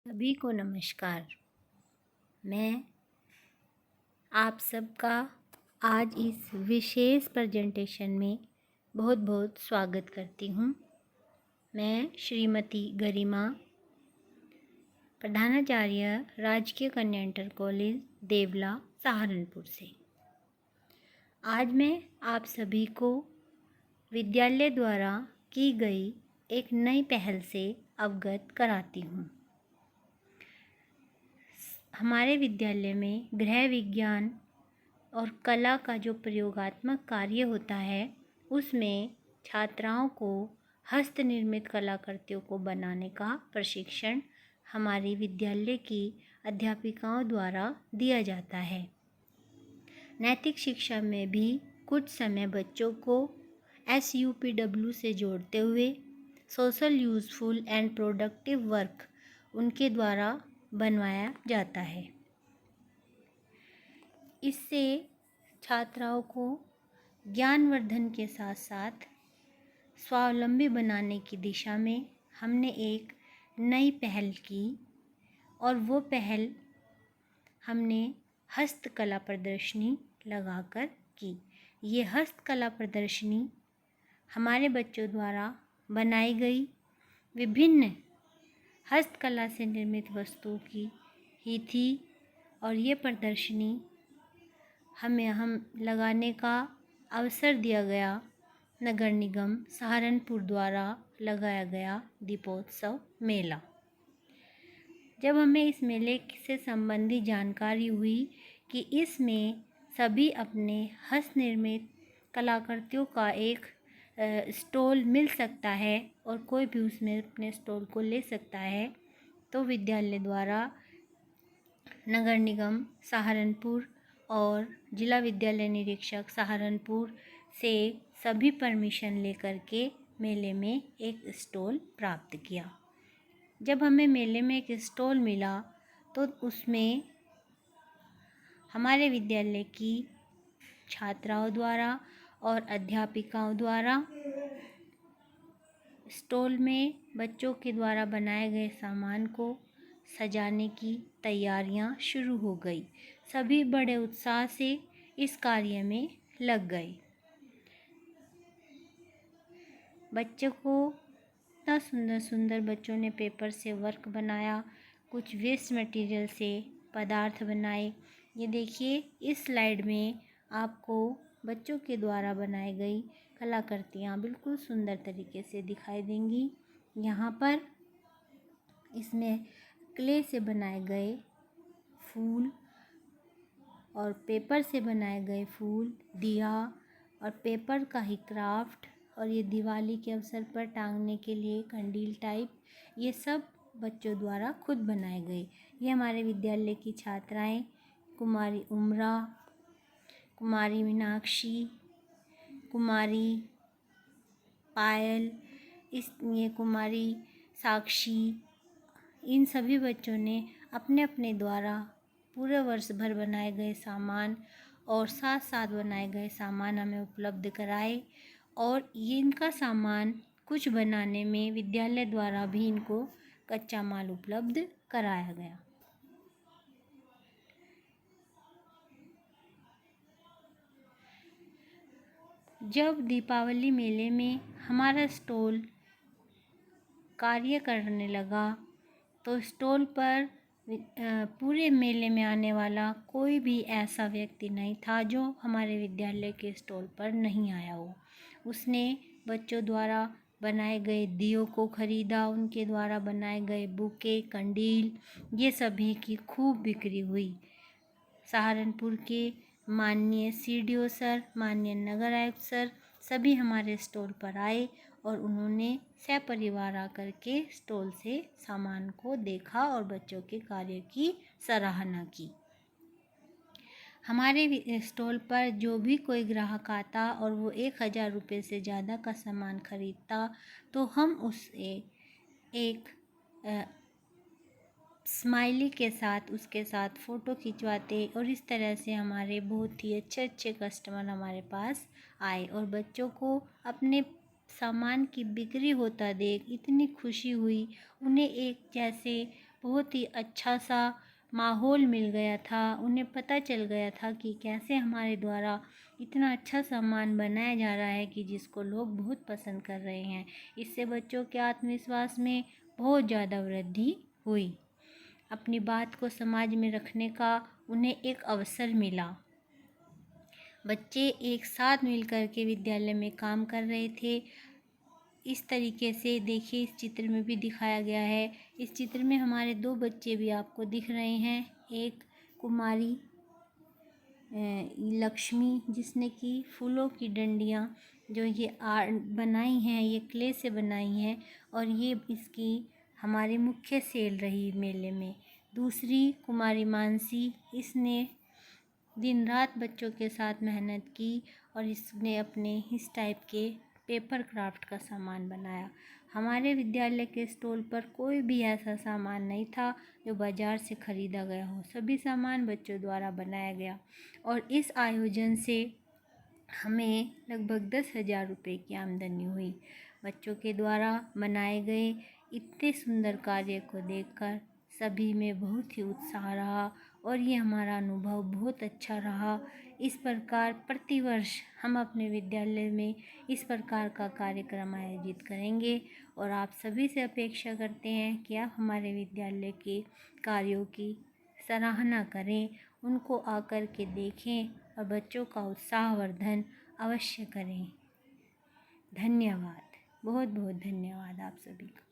सभी को नमस्कार। मैं आप सबका आज इस विशेष प्रेजेंटेशन में बहुत बहुत स्वागत करती हूँ। मैं श्रीमती गरिमा, प्रधानाचार्य राजकीय कन्या इंटर कॉलेज देवला सहारनपुर से। आज मैं आप सभी को विद्यालय द्वारा की गई एक नई पहल से अवगत कराती हूँ। हमारे विद्यालय में गृह विज्ञान और कला का जो प्रयोगात्मक कार्य होता है उसमें छात्राओं को हस्त निर्मित कलाकृतियों को बनाने का प्रशिक्षण हमारे विद्यालय की अध्यापिकाओं द्वारा दिया जाता है। नैतिक शिक्षा में भी कुछ समय बच्चों को SUPW से जोड़ते हुए social useful and productive work उनके द्वारा बनवाया जाता है। इससे छात्राओं को ज्ञानवर्धन के साथ साथ स्वावलंबी बनाने की दिशा में हमने एक नई पहल की और वो पहल हमने हस्तकला प्रदर्शनी लगाकर की। ये हस्तकला प्रदर्शनी हमारे बच्चों द्वारा बनाई गई विभिन्न हस्तकला से निर्मित वस्तुओं की ही थी और ये प्रदर्शनी हम लगाने का अवसर दिया गया नगर निगम सहारनपुर द्वारा लगाया गया दीपोत्सव मेला। जब हमें इस मेले से संबंधी जानकारी हुई कि इसमें सभी अपने हस्त निर्मित कलाकृतियों का एक स्टॉल मिल सकता है और कोई भी उसमें अपने स्टॉल को ले सकता है, तो विद्यालय द्वारा नगर निगम सहारनपुर और जिला विद्यालय निरीक्षक सहारनपुर से सभी परमिशन लेकर के मेले में एक स्टॉल प्राप्त किया। जब हमें मेले में एक स्टॉल मिला तो उसमें हमारे विद्यालय की छात्राओं द्वारा और अध्यापिकाओं द्वारा स्टॉल में बच्चों के द्वारा बनाए गए सामान को सजाने की तैयारियां शुरू हो गई। सभी बड़े उत्साह से इस कार्य में लग गए। बच्चों को इतना सुंदर सुंदर बच्चों ने पेपर से वर्क बनाया, कुछ वेस्ट मटेरियल से पदार्थ बनाए। ये देखिए, इस स्लाइड में आपको बच्चों के द्वारा बनाई गई कलाकृतियाँ बिल्कुल सुंदर तरीके से दिखाई देंगी। यहाँ पर इसमें क्ले से बनाए गए फूल और पेपर से बनाए गए फूल, दिया और पेपर का ही क्राफ्ट, और ये दिवाली के अवसर पर टांगने के लिए कंडील टाइप, ये सब बच्चों द्वारा खुद बनाए गए। ये हमारे विद्यालय की छात्राएं कुमारी उमरा, कुमारी मीनाक्षी, कुमारी पायल, ये कुमारी साक्षी, इन सभी बच्चों ने अपने अपने द्वारा पूरे वर्ष भर बनाए गए सामान और साथ साथ बनाए गए सामान हमें उपलब्ध कराए और ये इनका सामान कुछ बनाने में विद्यालय द्वारा भी इनको कच्चा माल उपलब्ध कराया गया। जब दीपावली मेले में हमारा स्टॉल कार्य करने लगा तो स्टॉल पर पूरे मेले में आने वाला कोई भी ऐसा व्यक्ति नहीं था जो हमारे विद्यालय के स्टॉल पर नहीं आया हो। उसने बच्चों द्वारा बनाए गए दियों को खरीदा, उनके द्वारा बनाए गए बुके, कंडील, ये सभी की खूब बिक्री हुई। सहारनपुर के माननीय CDO सर, माननीय नगर आयुक्त सर सभी हमारे स्टॉल पर आए और उन्होंने सपरिवार आकर के स्टॉल से सामान को देखा और बच्चों के कार्य की सराहना की। हमारे स्टॉल पर जो भी कोई ग्राहक आता और वो 1000 रुपये से ज़्यादा का सामान खरीदता तो हम उसे एक स्माइली के साथ उसके साथ फ़ोटो खिंचवाते और इस तरह से हमारे बहुत ही अच्छे अच्छे कस्टमर हमारे पास आए और बच्चों को अपने सामान की बिक्री होता देख इतनी खुशी हुई। उन्हें एक जैसे बहुत ही अच्छा सा माहौल मिल गया था। उन्हें पता चल गया था कि कैसे हमारे द्वारा इतना अच्छा सामान बनाया जा रहा है कि जिसको लोग बहुत पसंद कर रहे हैं। इससे बच्चों के आत्मविश्वास में बहुत ज़्यादा वृद्धि हुई। अपनी बात को समाज में रखने का उन्हें एक अवसर मिला। बच्चे एक साथ मिलकर के विद्यालय में काम कर रहे थे। इस तरीके से देखिए, इस चित्र में भी दिखाया गया है। इस चित्र में हमारे 2 बच्चे भी आपको दिख रहे हैं। एक कुमारी लक्ष्मी, जिसने कि फूलों की डंडियाँ जो ये आर्ट बनाई हैं, ये क्ले से बनाई हैं और ये इसकी हमारी मुख्य सेल रही मेले में। दूसरी कुमारी मानसी, इसने दिन रात बच्चों के साथ मेहनत की और इसने अपने इस टाइप के पेपर क्राफ्ट का सामान बनाया। हमारे विद्यालय के स्टॉल पर कोई भी ऐसा सामान नहीं था जो बाज़ार से ख़रीदा गया हो। सभी सामान बच्चों द्वारा बनाया गया और इस आयोजन से हमें लगभग 10,000 रुपये की आमदनी हुई। बच्चों के द्वारा बनाए गए इतने सुंदर कार्य को देखकर सभी में बहुत ही उत्साह रहा और ये हमारा अनुभव बहुत अच्छा रहा। इस प्रकार प्रतिवर्ष हम अपने विद्यालय में इस प्रकार का कार्यक्रम आयोजित करेंगे और आप सभी से अपेक्षा करते हैं कि आप हमारे विद्यालय के कार्यों की सराहना करें, उनको आकर के देखें और बच्चों का उत्साहवर्धन अवश्य करें। धन्यवाद, बहुत बहुत धन्यवाद आप सभी का।